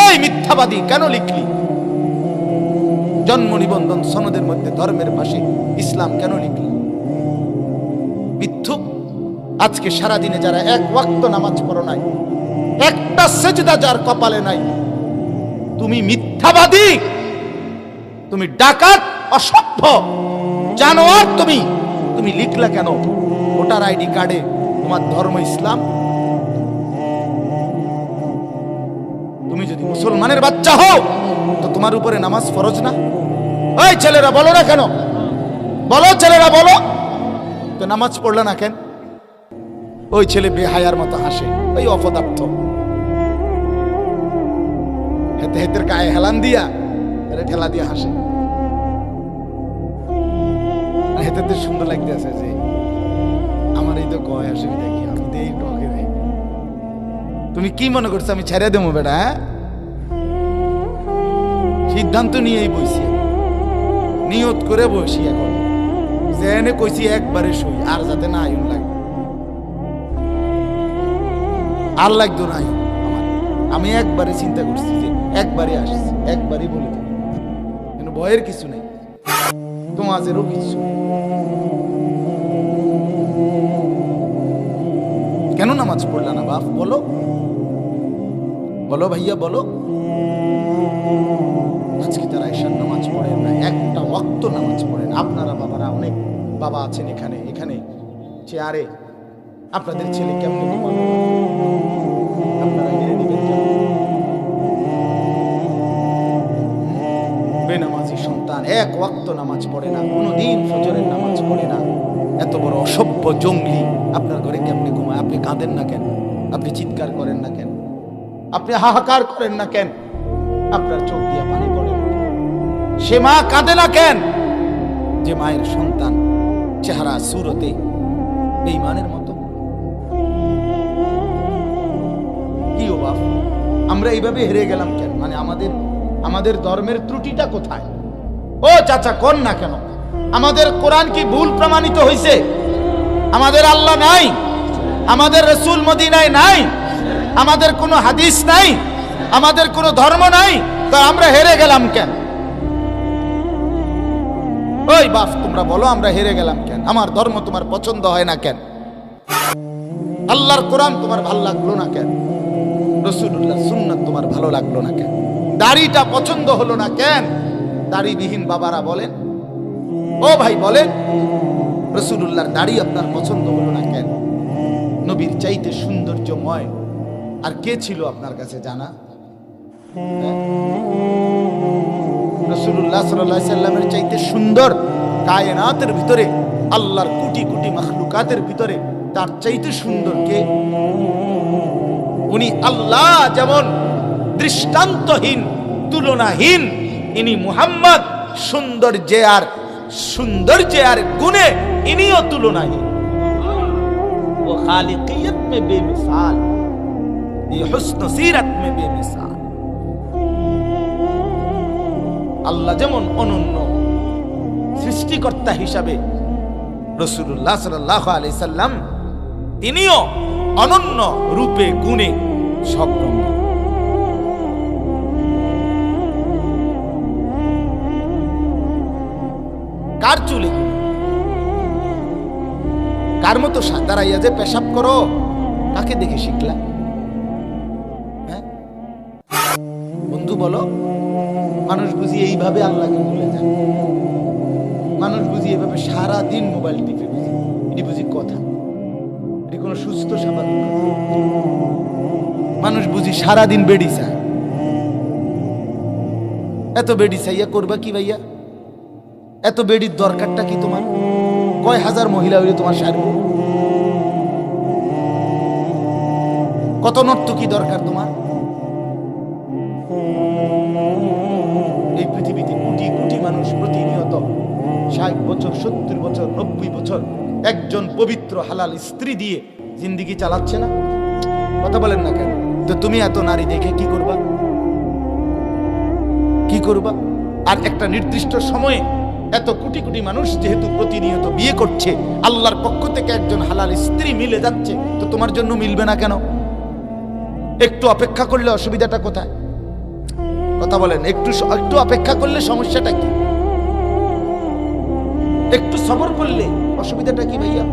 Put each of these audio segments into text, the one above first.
এই মিথ্যাবাদী, কেন লিখলি জন্ম নিবন্ধন সনদের মধ্যে ধর্মের পাশে ইসলাম কেন লিখলি? মিথ্যুক। আজকে সারাদিনে যারা এক ওয়াক্ত নামাজ পড়ো নাই, একটা সেজদা যার কপালে নাই, তুমি মিথ্যাবাদী, তুমি ডাকাত, অসভ্য, জানোয়ার। তুমি লিখলা কেন ভোটার আইডি কার্ডে তোমার ধর্ম ইসলাম? তুমি যদি মুসলমানের বাচ্চা হও তো তোমার উপরে নামাজ ফরজ না? ওই ছেলেরা বলো না কেন? বলো ছেলেরা, বলো তো নামাজ পড়লে না কেন? ওই ছেলে বেহায়ার মতো হাসে, ওই অপদার্থ, হেতে হেতের গায়ে হেলান দিয়া ঠেলা দিয়ে হাসে। হেতে সুন্দর লাগতে আছে যে আমার এই তো কয় আসে দেখি, আমি তো এই টকে রে। তুমি কি মনে করছো আমি ছেড়ে দেবো বেটা? হ্যাঁ, সিদ্ধান্ত নিয়েই বইছি, নিয়ত করে বসি। এখন জেনে কইছি একবারে শুই, আর যাতে না আয়ুন লাগে, আর লাগতো না আয়ুন আমার। আমি একবারে চিন্তা করছি যে একবারে আসছি, একবারই বলে দেব, কিন্তু ভয়ের কিছু নেই, তোমাদেরও কিছু। কেন নামাজ পড়লা না বাপ? বলো বলো ভাইয়া, বলো। আজকে তারা এশার নামাজ পড়েন না, একটা ওয়াক্ত নামাজ পড়েন। আপনারা বাবারা, অনেক বাবা আছেন এখানে এখানে চেয়ারে, আপনাদের ছেলে কেমন ঘুমানো, আপনারা মেনে নেবেন কেমন? বেনামাজি সন্তান এক ওয়াক্ত নামাজ পড়ে না, কোনোদিন ফজরের নামাজ পড়ে না, এত বড় অসভ্য জঙ্গলি আপনার ঘরে কেমনে ঘুমায়? আপনি কাঁদেন না কেন? আপনি চিৎকার করেন না কেন? আপনি হাহাকার করেন না কেন? আপনার চোখ দিয়ে পানি পড়ে না? সে মা কাঁদে না কেন? যে মায়ের সন্তান চেহারা সুরতে বেঈমানের মতো। কি ও বাপ, আমরা এইভাবে হেরে গেলাম কেন? মানে আমাদের ধর্মের ত্রুটিটা কোথায়? ও চাচা, কোন না কেন? আমাদের কোরআন কি ভুল প্রমাণিত হয়েছে? আমাদের আল্লাহ নাই, আমাদের রসুল মদিনায় নাই, আমাদের কোনো হাদিস নাই, আমাদের কোনো ধর্ম নাই, তো আমরা হেরে গেলাম কেন? ওই বাপ, তোমরা বলো আমরা হেরে গেলাম কেন? আমার ধর্ম তোমার পছন্দ হয় না কেন? আল্লাহর কোরআন তোমার ভালো লাগলো না কেন? রাসূলুল্লাহর সুন্নাত তোমার ভালো লাগলো না কেন? দাড়িটা পছন্দ হলো না কেন? দাড়িবিহীন বাবারা বলেন, ও ভাই বলেন, রাসূলুল্লাহর দাড়ি আপনার পছন্দ হলো না কেন? নবীর চাইতে সৌন্দর্যময় আর কে ছিল আপনার কাছে জানা? রাসূলুল্লাহ সাল্লাল্লাহু আলাইহি সাল্লামের চাইতে সুন্দর কায়নাতের ভিতরে, আল্লাহর কোটি কোটি মাখলুকাতের ভিতরে তার চাইতে সুন্দর কে? উনি আল্লাহ যেমন দৃষ্টান্তহীন, তুলনাহীন, ইনি মুহাম্মদ সৌন্দর্যে আর গুণে ইনিও তুলনাহীন। वो खालिकियत में बेमिसाल, ये हुस्न सीरत में बेमिसाल। আল্লাহ যেমন অনন্য সৃষ্টিকর্তা হিসাবে, রাসূলুল্লাহ সাল্লাল্লাহু আলাইহি সাল্লাম তিনিও অনন্য রূপে গুণে সব রঙে। কার চুলে, কার মতো দাঁড়াইয়া যে পেশাব করো, কাকে দেখে শিখলা? হ্যাঁ বন্ধু বলো, মানুষ বুঝি এইভাবে আল্লাহকে ভুলে যায়? মানুষ বুঝি এইভাবে সারা দিন মোবাইল টিপে, বুঝি এটি বুঝি কথা? এটি কোনো সুস্থ স্বাভাবিক কথা? মানুষ বুঝি সারাদিন বেডি চায়। এত বেডি চাইয়া করবা কি ভাইয়া? এত বেডির দরকারটা কি তোমার? কয় হাজার মহিলা হইলে তোমার সারব? কত নর্তকী দরকার তোমার? এই পৃথিবীতে কোটি কোটি মানুষ প্রতিনিয়ত 60 বছর, 70 বছর, 90 বছর একজন পবিত্র হালাল স্ত্রী দিয়ে জিন্দেগি চালাচ্ছে না? কথা বলেন না কেন? তো তুমি এত নারী দেখে কি করবা? কি করবা? আর একটা নির্দিষ্ট সময়ে এত কোটি কোটি মানুষ যেহেতু প্রতিনিয়ত বিয়ে করছে, আল্লাহর পক্ষ থেকে একজন হালাল স্ত্রী মিলে যাচ্ছে, তো তোমার জন্য মিলবে না কেন? একটু অপেক্ষা করলে অসুবিধাটা কোথায়? কথা বলেন, একটু একটু অপেক্ষা করলে সমস্যাটা কি? একটু সবর করলে অসুবিধাটা কি ভাইয়া?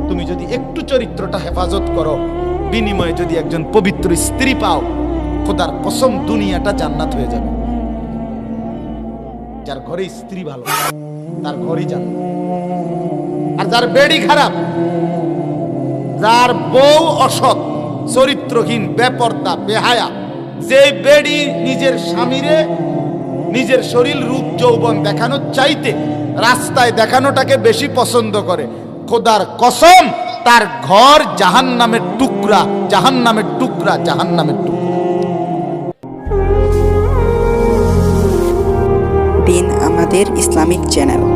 তুমি যদি একটু চরিত্রটা হেফাজত করো, বিনিময়ে যদি একজন পবিত্র স্ত্রী পাও, খোদার কসম দুনিয়াটা জান্নাত হয়ে যাবে। যার ঘরে স্ত্রী ভালো তার ঘরই জান্নাত। আর যার বেড়ি খারাপ, যার বউ অসৎ, চরিত্রহীন, বেপর্দা, বেহায়া, যে বেড়ি নিজের স্বামীরে নিজের শরীর রূপ যৌবন দেখানোর চাইতে রাস্তায় দেখানোটাকে বেশি পছন্দ করে, খোদার কসম তার ঘর জাহান্নামের টুকরা, জাহান্নামের টুকরা, জাহান্নামের টুকরা। দিন আমাদের ইসলামিক চ্যানেল।